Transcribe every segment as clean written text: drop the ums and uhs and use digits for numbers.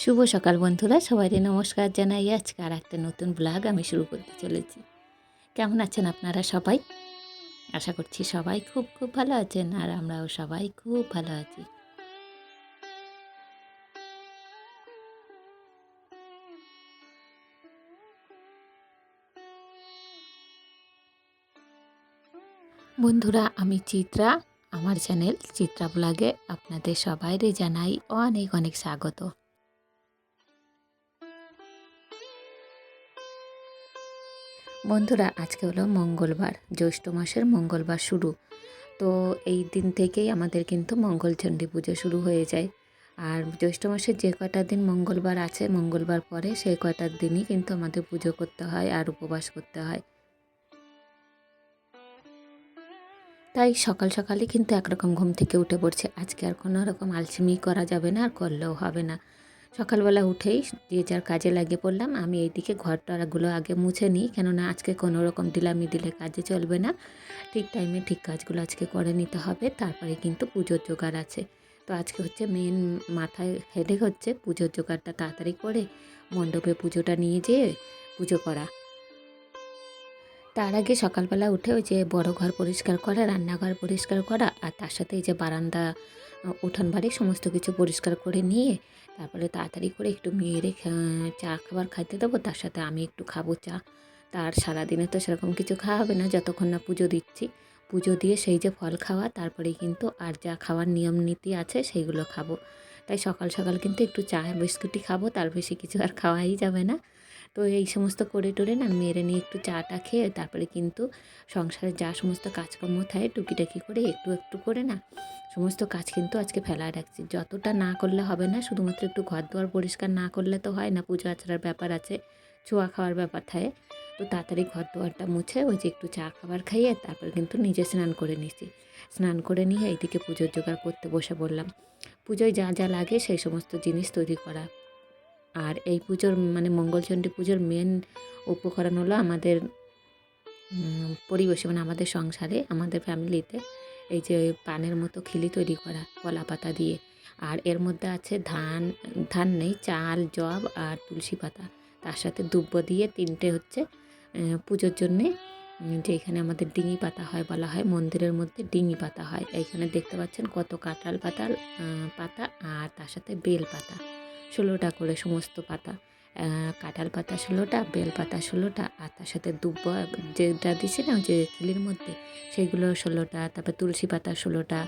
শুভ সকাল বন্ধুরা, সবাইকে নমস্কার জানাই। আজকে আর একটা নতুন ব্লগ আমি শুরু করতে চলেছি। কেমন আছেন আপনারা সবাই? আশা করছি সবাই খুব খুব ভালো আছেন, আর আমরাও সবাই খুব ভালো আছি। বন্ধুরা, আমি চিত্রা। আমার চ্যানেল চিত্রা ব্লগে আপনাদের সবাইকে জানাই অনেক অনেক স্বাগত। বন্ধুরা, আজকে হলো মঙ্গলবার, জ্যৈষ্ঠ মাসের মঙ্গলবার শুরু। তো এই দিন থেকেই আমাদের কিন্তু মঙ্গলচণ্ডী পুজো শুরু হয়ে যায়। আর জ্যৈষ্ঠ মাসের যে কয়টা দিন মঙ্গলবার আছে, মঙ্গলবার পরে সেই কয়টার দিনই কিন্তু আমাদের পুজো করতে হয় আর উপবাস করতে হয়। তাই সকাল সকালই কিন্তু একরকম ঘুম থেকে উঠে পড়ছে। আজকে আর কোনো রকম আলসেমি করা যাবে না, আর করলেও হবে না। সকালবেলা উঠেই যে যার কাজে লাগিয়ে পড়লাম। আমি এইদিকে ঘরটাগুলো আগে মুছে নিই, কেননা আজকে কোনো রকম ঢিলামি দিলে কাজে চলবে না। ঠিক টাইমে ঠিক কাজগুলো আজকে করে নিতে হবে, তারপরে কিন্তু পুজোর জোগাড় আছে। তো আজকে হচ্ছে মেন মাথায় হেডেক হচ্ছে পুজোর জোগাড়টা তাড়াতাড়ি করে মণ্ডপে পুজোটা নিয়ে যেয়ে পুজো করা। তার আগে সকালবেলা উঠে ওই যে বড় ঘর পরিষ্কার করা, রান্নাঘর পরিষ্কার করা, আর তার সাথে এই যে বারান্দা, উঠান বাড়ি সমস্ত কিছু পরিষ্কার করে নিয়ে তারপরে তাড়াতাড়ি করে একটু মেয়েরে চা খাবার খাইতে দেবো, তার সাথে আমি একটু খাবো চা। তার সারাদিনে তো সেরকম কিছু খাওয়া হবে না যতক্ষণ না পুজো দিচ্ছি। পুজো দিয়ে সেই যে ফল খাওয়া, তারপরেই কিন্তু আর যা খাওয়ার নিয়ম নীতি আছে সেইগুলো খাবো। তাই সকাল সকাল কিন্তু একটু চা বিস্কুটই খাবো, তার বেশি কিছু আর খাওয়াই যাবে না। তো এই সমস্ত করে টোরে না মেরে নিয়ে একটু চাটা খেয়ে তারপরে কিন্তু সংসারে যা সমস্ত কাজকর্ম থাকে টুকিটাকি করে একটু একটু করে না সমস্ত কাজ কিন্তু আজকে ফেলায় রাখছি। যতটা না করলে হবে না, শুধুমাত্র একটু ঘর দুয়ার পরিষ্কার না করলে তো হয় না, পুজো আচারার ব্যাপার আছে, ছোঁয়া খাওয়ার ব্যাপার থাকে। তো তাড়াতাড়ি ঘর দুয়ারটা মুছে ওই যে একটু চা খাবার খাইয়ে তারপর কিন্তু নিজে স্নান করে নিছি। স্নান করে নিয়ে এইদিকে পুজোর জোগাড় করতে বসে পড়লাম। পুজোয় যা যা লাগে সেই সমস্ত জিনিস তৈরি করা। আর এই পুজোর মানে মঙ্গলচণ্ডী পুজোর মেন উপকরণ হলো আমাদের পরিবেশে, মানে আমাদের সংসারে, আমাদের ফ্যামিলিতে এই যে পানের মতো খিলি তৈরি করা কলা পাতা দিয়ে। আর এর মধ্যে আছে ধান, ধান নেই, চাল, জব আর তুলসী পাতা, তার সাথে দুব্ব দিয়ে তিনটে হচ্ছে পুজোর জন্যে। যে এখানে আমাদের ডিঙি পাতা হয়, বলা হয় মন্দিরের মধ্যে ডিঙি পাতা হয়। এইখানে দেখতে পাচ্ছেন কত কাঁঠাল পাতার পাতা, আর তার সাথে বেল পাতা 16টা করে সমস্ত পাতা। কাঁঠাল পাতা 16টা, বেল পাতা 16টা, আর তার সাথে দুব্ব যেটা দিছি না যে খিলির মধ্যে সেইগুলো 16টা, তারপর তুলসী পাতা 16টা,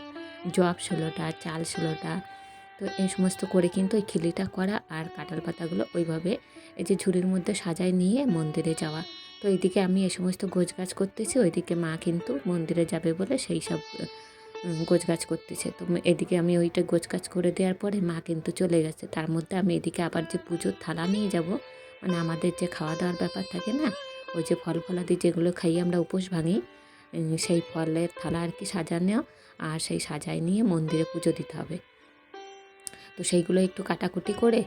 জব 16টা, চাল 16টা। তো এই সমস্ত করে কিন্তু ওই খিলিটা করা, আর কাঁঠাল পাতাগুলো ওইভাবে এই যে ঝুড়ির মধ্যে সাজায় নিয়ে মন্দিরে যাওয়া। তো এইদিকে আমি এই সমস্ত গোছগাছ করতেছি, ওইদিকে মা কিন্তু মন্দিরে যাবে বলে সেই সব গোছগাছ করতেছে। তো এদিকে আমি ওইটা গোছগাছ করে দেওয়ার পরে মা কিন্তু চলে গেছে। তার মধ্যে আমি এদিকে আবার যে পুজোর থালা নিয়ে যাব, মানে আমাদের যে খাওয়া দাওয়ার ব্যাপার থাকে না, ওই যে ফল ফলাদি যেগুলো খাইয়ে আমরা উপোস ভাঙি, সেই ফলের থালা আর কি সাজানো, আর সেই সাজায় নিয়ে মন্দিরে পুজো দিতে হবে। তো সেইগুলো একটু কাটাকুটি করে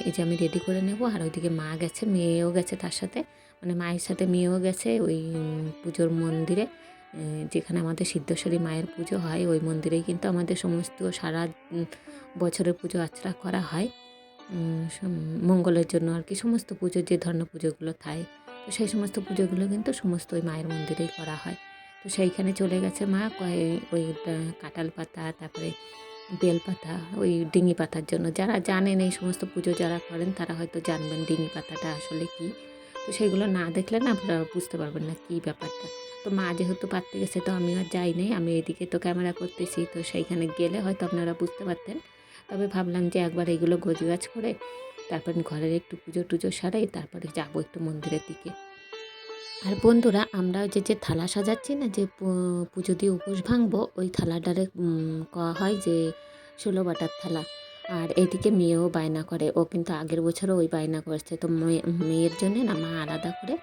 এই যে আমি রেডি করে নেব। আর ওইদিকে মা গেছে, মেয়েও গেছে তার সাথে, মানে মায়ের সাথে মেয়েও গেছে ওই পুজোর মন্দিরে, যেখানে আমাদের সিদ্ধেশ্বরী মায়ের পুজো হয়। ওই মন্দিরেই কিন্তু আমাদের সমস্ত সারা বছরের পুজো আর্চা করা হয়, মঙ্গলের জন্য আর কি। সমস্ত পুজোর যে ধরনের পুজোগুলো থাকে, তো সেই সমস্ত পুজোগুলো কিন্তু সমস্ত ওই মায়ের মন্দিরেই করা হয়। তো সেইখানে চলে গেছে মা ওই কাঁঠাল পাতা, তারপরে বেল পাতা, ওই ডিঙি পাতার জন্য। যারা জানেন এই সমস্ত পুজো যারা করেন তারা হয়তো জানবেন ডিঙি পাতাটা আসলে কী। তো সেগুলো না দেখলে না আপনারা বুঝতে পারবেন না কী ব্যাপারটা। তো মা যেহেতু পারতে গেছে, তো আমি আর যাই নাই, আমি এদিকে তো ক্যামেরা করতেছি, তো সেইখানে গেলে হয়তো আপনারা বুঝতে পারতেন। তবে ভাবলাম যে একবার এগুলো গোছগাছ করে তারপর ঘরের একটু পুজো টুজো সারাই, তারপরে যাবো একটু মন্দিরের দিকে। আর বন্ধুরা, আমরা যে থালা সাজাচ্ছি না, যে পুজো দিয়ে উপোস ভাঙবো, ওই থালাটারে কওয়া হয় যে 16 বাটার থালা। আর এইদিকে মেয়েও বায়না করে, ও কিন্তু আগের বছরও ওই বায়না করছে। তো মেয়ের জন্যে না মা আলাদা করে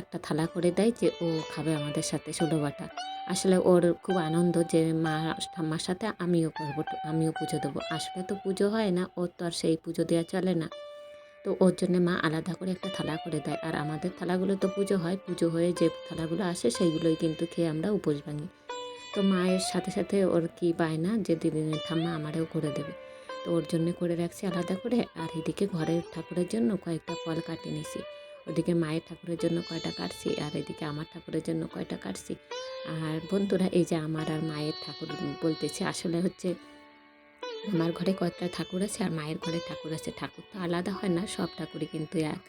একটা থালা করে দেয়, যে ও খাবে আমাদের সাথে 16 বাটা। আসলে ওর খুব আনন্দ যে মা ঠাম্মার সাথে আমিও করবো, আমিও পুজো দেবো। আসলে তো পুজো হয় না, ওর তো আর সেই পুজো দেওয়া চলে না। তো ওর জন্যে মা আলাদা করে একটা থালা করে দেয়। আর আমাদের থালাগুলো তো পুজো হয়, পুজো হয়ে যে থালাগুলো আসে সেইগুলোই কিন্তু খেয়ে আমরা উপোস ভাঙি। তো মায়ের সাথে সাথে ওর কি বায়না যে দিদি ঠাম্মা আমারও করে দেবে। তো ওর জন্য করে রাখছি আলাদা করে। আর এদিকে ঘরের ঠাকুরের জন্য কয়েকটা ফল কাটিয়ে নিছি। ওদিকে মায়ের ঠাকুরের জন্য কয়টা কাটছি, আর এদিকে আমার ঠাকুরের জন্য কয়টা কাটছি। আর বন্ধুরা, এই যে আমার আর মায়ের ঠাকুর বলতেছে, আসলে হচ্ছে আমার ঘরে কয়েকটা ঠাকুর আছে আর মায়ের ঘরে ঠাকুর আছে। ঠাকুর তো আলাদা হয় না, সব ঠাকুরই কিন্তু এক,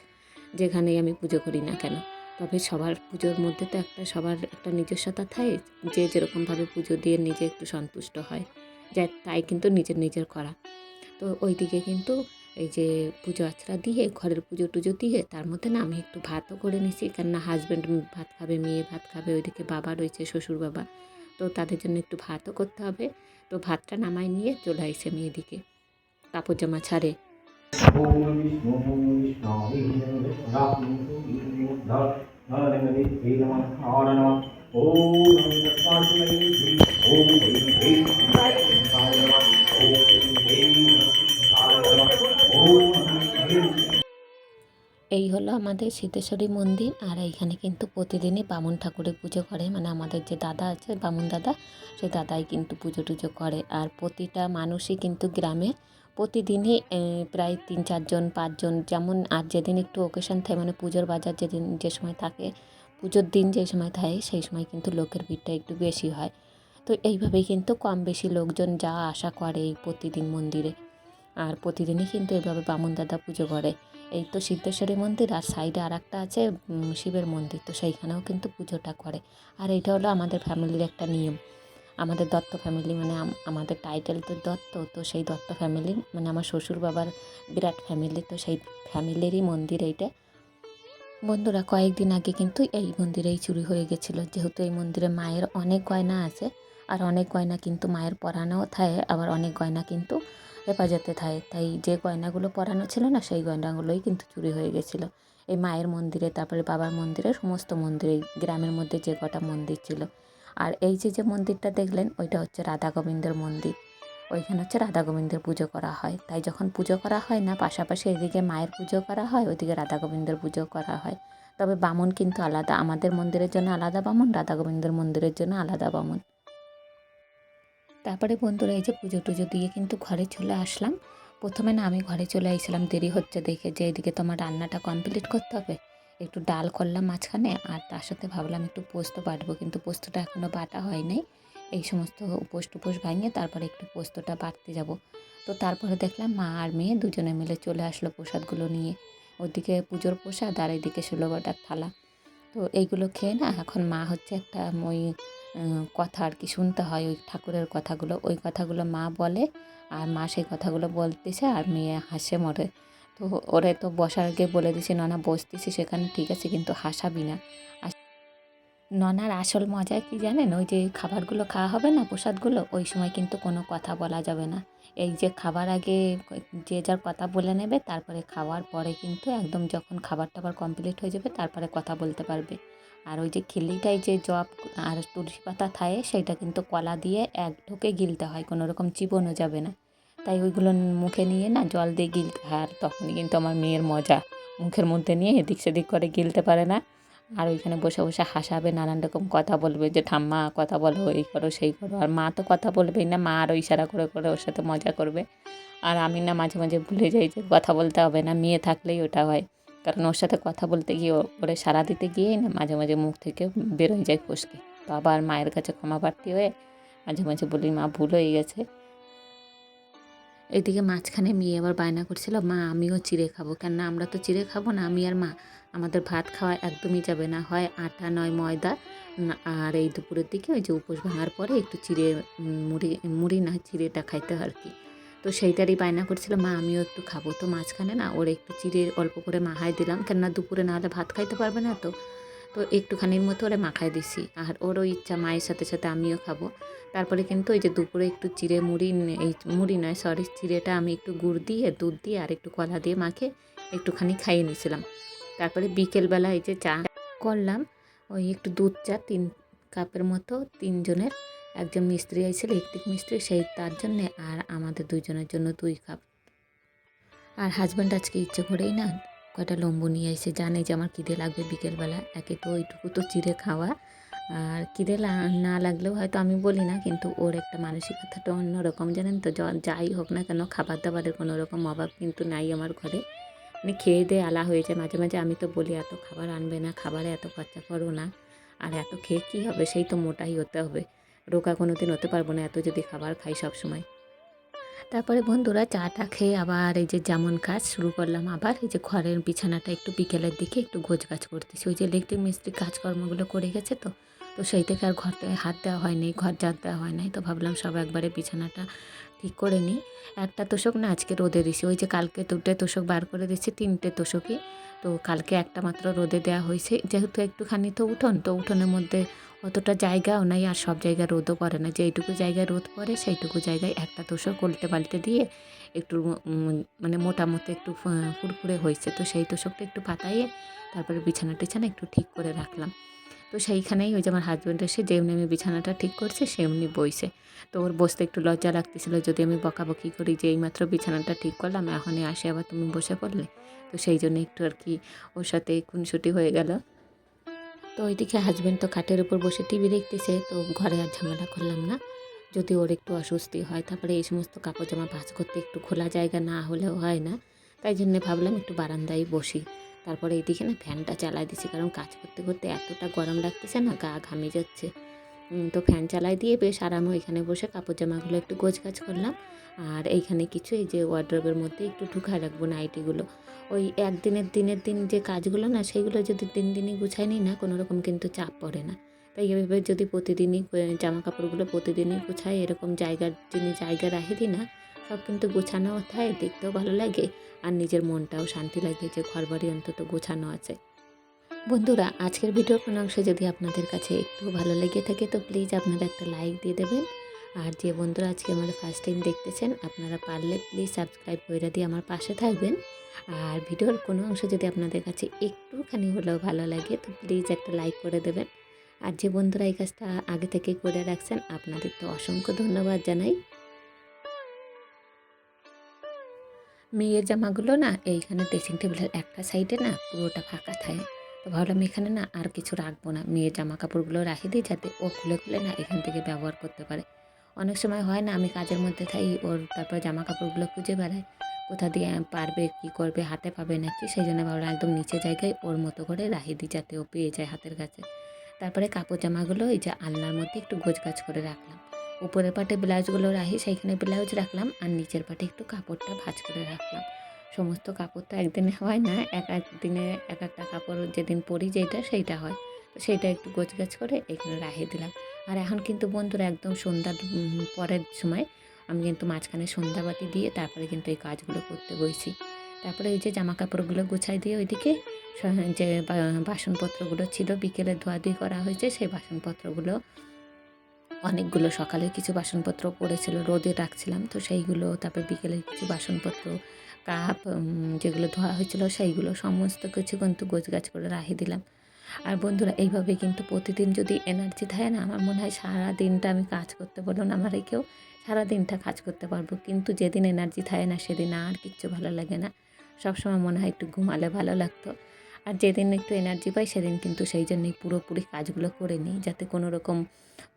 যেখানেই আমি পুজো করি না কেন। তবে সবার পুজোর মধ্যে তো সবার একটা নিজস্বতা থাকে, যে যেরকমভাবে পুজো দিয়ে নিজে একটু সন্তুষ্ট হয়, যা তাই কিন্তু নিজের করা। তো ওইদিকে কিন্তু এই যে পুজো আচরা দিয়ে, ঘরের পুজো টুজো দিয়ে, তার মধ্যে না আমি একটু ভাতও করে নিছি, কেননা হাজব্যান্ড ভাত খাবে, মেয়ে ভাত খাবে, ওইদিকে বাবা রয়েছে, শ্বশুর বাবা, তো তাদের জন্য একটু ভাতও করতে হবে। তো ভাতটা নামাই নিয়ে চলে আইসে আমি এদিকে কাপড় জামা ছাড়ে। এই হলো আমাদের সিদ্ধেশ্বরী মন্দির। আর এইখানে কিন্তু প্রতিদিনই বামুন ঠাকুরের পুজো করে, মানে আমাদের যে দাদা আছে বামুন দাদা, সেই দাদাই কিন্তু পুজো টুজো করে। আর প্রতিটা মানুষই কিন্তু গ্রামে প্রতিদিনই প্রায় 3-4 জন 5 জন, যেমন আর যেদিন একটু ওকেশন থাকে, মানে পুজোর বাজার যেদিন যে সময় থাকে, পুজোর দিন যে সময় থাকে, সেই সময় কিন্তু লোকের ভিড়টা একটু বেশি হয়। তো এইভাবেই কিন্তু কম বেশি লোকজন যা আশা করে এই প্রতিদিন মন্দিরে। আর প্রতিদিনই কিন্তু এভাবে বামুন দাদা পুজো করে। এই তো সিদ্ধেশ্বরী মন্দির, আর সাইডে আর একটা আছে শিবের মন্দির, তো সেইখানেও কিন্তু পুজোটা করে। আর এইটা হলো আমাদের ফ্যামিলির একটা নিয়ম। আমাদের দত্ত ফ্যামিলি, মানে আমাদের টাইটেল তো দত্ত, তো সেই দত্ত ফ্যামিলির, মানে আমার শ্বশুর বাবার বিরাট ফ্যামিলি, তো সেই ফ্যামিলিরই মন্দির এইটা। বন্ধুরা, কয়েকদিন আগে কিন্তু এই মন্দিরেই চুরি হয়ে গেছিলো, যেহেতু এই মন্দিরে মায়ের অনেক গয়না আছে, আর অনেক গয়না কিন্তু মায়ের পরানোও থাকে, আবার অনেক গয়না কিন্তু হেফাজতে থাকে। তাই যে গয়নাগুলো পরানো ছিল না, সেই গয়নাগুলোই কিন্তু চুরি হয়ে গেছিলো এই মায়ের মন্দিরে, তারপরে বাবার মন্দিরে, সমস্ত মন্দিরে, গ্রামের মধ্যে যে কটা মন্দির ছিল। আর এই যে মন্দিরটা দেখলেন, ওইটা হচ্ছে রাধা গোবিন্দের মন্দির। ওইখানে হচ্ছে রাধা গোবিন্দের পুজো করা হয়। তাই যখন পুজো করা হয় না, পাশাপাশি এদিকে মায়ের পুজো করা হয়, ওইদিকে রাধা গোবিন্দের পুজো করা হয়। তবে বামুন কিন্তু আলাদা, আমাদের মন্দিরের জন্য আলাদা বামুন, রাধা গোবিন্দের মন্দিরের জন্য আলাদা বামুন। তারপরে বন্ধুরা, এই যে পুজো টুজো দিয়ে কিন্তু ঘরে চলে আসলাম। প্রথমে না আমি ঘরে চলে আসলাম দেরি হচ্ছে দেখে, যে এদিকে তোমার রান্নাটা কমপ্লিট করতে হবে। একটু ডাল করলাম মাঝখানে, আর তার সাথে ভাবলাম একটু পোস্ত বাটবো, কিন্তু পোস্তটা এখনও বাটা হয় নাই। এই সমস্ত উপোস টুপোস ভাঙিয়ে তারপরে একটু পোস্তটা বাটতে যাব। তো তারপরে দেখলাম মা আর মেয়ে দুজনে মিলে চলে আসলো প্রসাদগুলো নিয়ে। ওদিকে পুজোর প্রসাদ, আর এদিকে 16 বাটার থালা। তো এইগুলো খেয়ে না এখন মা হচ্ছে একটা ওই কথা আর কি শুনতে হয়, ওই ঠাকুরের কথাগুলো, ওই কথাগুলো মা বলে, আর মা সেই কথাগুলো বলতেছে, আর মেয়ে হাসে মরে। তো ওরে তো বসার আগে বলে দিছি, না বসতেছি সেখানে ঠিক আছে, কিন্তু হাসাবি না। ননার আসল মজা কি জানেন, ওই যে খাবারগুলো খাওয়া হবে না, প্রসাদগুলো, ওই সময় কিন্তু কোনো কথা বলা যাবে না। এই যে খাবার আগে যে যার কথা বলে নেবে, তারপরে খাওয়ার পরে কিন্তু একদম যখন খাবার টাবার কমপ্লিট হয়ে যাবে, তারপরে কথা বলতে পারবে। আর ওই যে খিল্লিটায় যে জব আর তুলসী পাতা থাকে, সেটা কিন্তু কলা দিয়ে এক ঢোকে গিলতে হয়, কোনো রকম চিবোনো যাবে না। তাই ওইগুলো মুখে নিয়ে না জল দিয়ে গিলতে হয়। আর তখনই কিন্তু আমার মেয়ের মজা, মুখের মধ্যে নিয়ে এদিক সেদিক করে গিলতে পারে না, আর ওইখানে বসে বসে হাসাবে, নানান রকম কথা বলবে, যে ঠাম্মা কথা বলো, এই করো সেই করো। আর মা তো কথা বলবেই না, মা আরও ইশারা করে করে ওর সাথে মজা করবে। আর আমি না মাঝে মাঝে ভুলে যাই যে কথা বলতে হবে না, মেয়ে থাকলেই ওটা হয়। কারণ ওর সাথে কথা বলতে গিয়ে, ওরে সাড়া দিতে গিয়েই না মাঝে মাঝে মুখ থেকে বেরোয় যায় ফসকে। তো আবার মায়ের কাছে ক্ষমা প্রার্থী হয়ে মাঝে মাঝে বলি, মা ভুল হয়ে গেছে। এদিকে মাঝখানে মেয়ে আবার বায়না করছিল, মা আমিও চিড়ে খাবো। কেননা আমরা তো চিড়ে খাবো না, আমি আর মা। আমাদের ভাত খাওয়া একদমই যাবে না, হয় আটা নয় ময়দা। আর এই দুপুরের দিকে ওই যে উপোস ভাঙার পরে একটু চিড়ে, মুড়ি মুড়ি না চিড়েটা খাইতে হয় আর কি। তো সেইটারই বায়না করছিল, মা আমিও একটু খাবো। তো মাঝখানে না ওর একটু চিড়ে অল্প করে মাখায় দিলাম, কেননা দুপুরে না হলে ভাত খাইতে পারবে না। তো একটুখানির মতো ওরে মাখায় দিছি, আর ওরও ইচ্ছা মায়ের সাথে সাথে আমিও খাবো। তারপরে কিন্তু ওই যে দুপুরে একটু চিড়ে মুড়ি, এই মুড়ি নয় সরি, চিড়েটা আমি একটু গুড় দিয়ে, দুধ দিয়ে, আর একটু কলা দিয়ে মাখে একটুখানি খাইয়ে নিয়েছিলাম। তারপরে বিকেলবেলা এই যে চা করলাম, ওই একটু দুধ চা 3 কাপের মতো, 3 জনের। একজন মিস্ত্রি আইছিল, ইলেকট্রিক মিস্ত্রি, সেই তার জন্যে, আর আমাদের 2 জনের জন্য 2 কাপ। আর হাজব্যান্ড আজকে ইচ্ছে করেই না কয়টা লম্বু নিয়ে এসে, জানে যে আমার খিদে লাগবে বিকেলবেলা, একে তো ওইটুকু তো চিড়ে খাওয়া, আর খিদে না লাগলেও হয়তো আমি বলি না, কিন্তু ওর একটা মানসিকতাটা অন্যরকম, জানেন তো। যাই হোক না কেন, খাবার দাবারের কোনো রকম অভাব কিন্তু নাই আমার ঘরে। মানে খেয়ে দিয়ে আলা হয়ে যায় মাঝে মাঝে। আমি তো বলি এত খাবার আনবে না, খাবারে এত খরচা করো না, আর এত খেয়ে কী হবে, সেই তো মোটাই হতে হবে, রোগা কোনো দিন হতে পারবো না এত যদি খাবার খাই সব সময়। তারপরে বন্ধুরা চাটা খেয়ে আবার এই যে যেমন কাজ শুরু করলাম, আবার এই যে ঘরের বিছানাটা একটু বিকেলের দিকে একটু গোছগাছ করতেছি। ওই যে ইলেকট্রিক মিস্ত্রি কাজকর্মগুলো করে গেছে, তো তো সেই থেকে আর ঘরটায় হাত দেওয়া হয়নি, ঘর ঝাড় দেওয়া হয় নাই। তো ভাবলাম সব একবারে বিছানাটা ঠিক করে নিই। একটা তোষক না আজকে রোদে দিছি, ওই যে কালকে 2টে তোষক বার করে দিচ্ছি, 3টে তোষকই। তো কালকে একটা মাত্র রোদে দেওয়া হয়েছে, যেহেতু একটুখানি তো উঠোন, তো উঠোনের মধ্যে অতটা জায়গাও নাই, আর সব জায়গায় রোদও পড়ে না। যেইটুকু জায়গায় রোদ পড়ে সেইটুকু জায়গায় একটা তোষক উল্টে পাল্টে দিয়ে একটু মানে মোটামুটি একটু ফুরফুরে হয়েছে, তো সেই তোষকটা একটু পাতাইয়ে তারপরে বিছানা টিছানা একটু ঠিক করে রাখলাম। তো সেইখানেই ওই যে আমার হাজব্যান্ড এসে যেমনি আমি বিছানাটা ঠিক করছে সেমনি বইছে। তো ওর বসতে একটু লজ্জা লাগতেছিল, যদি আমি বকাবকি করি যে এইমাত্র বিছানাটা ঠিক করলাম, এখনই আসে আবার তুমি বসে পড়লে। তো সেই জন্য একটু আর কি ওর সাথে খুনসুটি হয়ে গেল। তো ওইদিকে হাজব্যান্ড তো খাটের উপর বসে টিভি দেখতেছে, তো ঘরে আর ঝামেলা করলাম না, যদি ওর একটু অস্বস্তি হয়। তারপরে এই সমস্ত কাপড় জামা ভাঁজ করতে একটু খোলা জায়গা না হলেও হয় না, তাই জন্য ভাবলাম একটু বারান্দায় বসি। তারপরে এইদিকে না ফ্যানটা চালাই দিছি, কারণ কাজ করতে করতে এতটা গরম লাগতেছে না, গা ঘামে যাচ্ছে। তো ফ্যান চালাই দিয়ে বেশ আরামে ওইখানে বসে কাপড় জামাগুলো একটু গোছগাছ করলাম। আর এইখানে কিছু এই যে ওয়ার্ড্রোবের মধ্যে একটু ঢুকায় রাখবো নাইটিগুলো। ওই দিনের দিন যে কাজগুলো না, সেইগুলো যদি দিনই গুছাই নিই না, কোনো রকম কিন্তু চাপ পড়ে না। তাই এভাবে যদি প্রতিদিনই জামা কাপড়গুলো প্রতিদিনই গুছাই, এরকম জায়গা রাখি দিই না, সব কিন্তু গোছানো থাকে, দেখতেও ভালো লাগে আর নিজের মনটাও শান্তি লাগে যে ঘরবাড়ি অন্তত গোছানো আছে। বন্ধুরা, আজকের ভিডিওর কোনো অংশ যদি আপনাদের কাছে একটু ভালো লেগে থাকে, তো প্লিজ আপনারা একটা লাইক দিয়ে দেবেন। আর যে বন্ধুরা আজকে আমার ফার্স্ট টাইম দেখতেছেন, আপনারা পারলে প্লিজ সাবস্ক্রাইব করে দিয়ে আমার পাশে থাকবেন। আর ভিডিওর কোনো অংশ যদি আপনাদের কাছে একটুখানি হলেও ভালো লাগে, তো প্লিজ একটা লাইক করে দেবেন। আর যে বন্ধুরা এই কাজটা আগে থেকেই করে রাখছেন, আপনাদের তো অসংখ্য ধন্যবাদ জানাই। মেয়ের জামাগুলো না এইখানে ড্রেসিং টেবিলের একটা সাইডে না পুরোটা ফাঁকা থাকে। তো ভাবলাম এখানে না আর কিছু রাখবো না, মেয়ের জামা কাপড়গুলো রাখি দিই, যাতে ও খুলে খুলে না এখান থেকে ব্যবহার করতে পারে। অনেক সময় হয় না, আমি কাজের মধ্যে থাকি, ওর তারপর জামা কাপড়গুলো খুঁজে বেড়ায়, কোথা দিয়ে পারবে, কী করবে, হাতে পাবে নাকি, সেই জন্য ভাবলাম একদম নিচে জায়গায় ওর মতো করে রাখি দিই, যাতে ও পেয়ে যায় হাতের কাছে। তারপরে কাপড় জামাগুলো এই যে আলনার মধ্যে একটু গোছগাছ করে রাখলাম। উপরের পাটে ব্লাউজগুলো রাখি, সেইখানে ব্লাউজ রাখলাম, আর নিচের পাটে একটু কাপড়টা ভাঁজ করে রাখলাম। সমস্ত কাপড় তো একদিনে হয় না, এক দিনে এক একটা কাপড় যেদিন পরি যেইটা সেইটা হয়, তো সেইটা একটু গোছগাছ করে এখানে রাখিয়ে দিলাম। আর এখন কিন্তু বন্ধুরা একদম সন্ধ্যার পরের সময় আমি কিন্তু মাঝখানে সন্ধ্যাবাতি দিয়ে তারপরে কিন্তু এই কাজগুলো করতে বসি। তারপরে এই যে জামা কাপড়গুলো গুছাই দিয়ে ওইদিকে যে বাসনপত্রগুলো ছিল বিকেলে ধোয়াধুয়ি করা হয়েছে, সেই বাসনপত্রগুলো অনেকগুলো সকালের কিছু বাসনপত্র পড়েছিল, রোদে রাখছিলাম, তো সেইগুলো, তারপর বিকেলের কিছু বাসনপত্র, কাপ যেগুলো ধোয়া হয়েছিল সেইগুলো সমস্ত কিছু কিন্তু গোছগাছ করে রাখি দিলাম। আর বন্ধুরা এইভাবে কিন্তু প্রতিদিন যদি এনার্জি থাকে না, আমার মনে হয় সারা দিনটা আমি কাজ করতে বলুন আমার কেউ, সারা দিনটা কাজ করতে পারবো। কিন্তু যেদিন এনার্জি থাকে না সেদিন আর কিচ্ছু ভালো লাগে না, সবসময় মনে হয় একটু ঘুমালে ভালো লাগতো। আর যেদিন একটু এনার্জি পাই সেদিন কিন্তু সেই জন্যই পুরোপুরি কাজগুলো করে নিই, যাতে কোনো রকম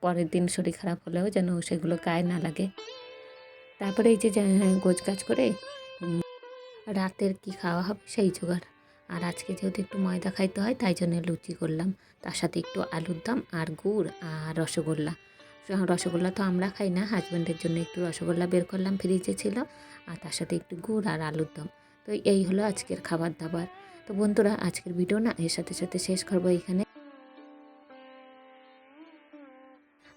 পরের দিন শরীর খারাপ হলেও যেন সেগুলো গায়ে না লাগে। তারপরে এই যে গোছগাছ করে রাতের কি খাওয়া হবে সেই জোগাড়। আর আজকে যেহেতু একটু ময়দা খাইতে হয়, তাই জন্য লুচি করলাম, তার সাথে একটু আলুর দম আর গুড় আর রসগোল্লা। রসগোল্লা তো আমরা খাই না, হাজব্যান্ডের জন্য একটু রসগোল্লা বের করলাম, ফ্রিজে ছিল, আর তার সাথে একটু গুড় আর আলুর দম। তো এই হলো আজকের খাবার দাবার। তো বন্ধুরা আজকের ভিডিও না এর সাথে সাথে শেষ করবো এখানে।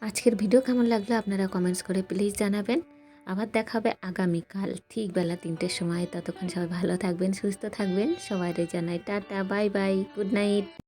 আজকের ভিডিও কেমন লাগলো আপনারা কমেন্টস করে প্লিজ জানাবেন। আবার দেখা হবে আগামীকাল ঠিক বেলা 3টের সময়। ততক্ষণ সবাই ভালো থাকবেন, সুস্থ থাকবেন, সবাইকে জানাই tata, bye bye, good night.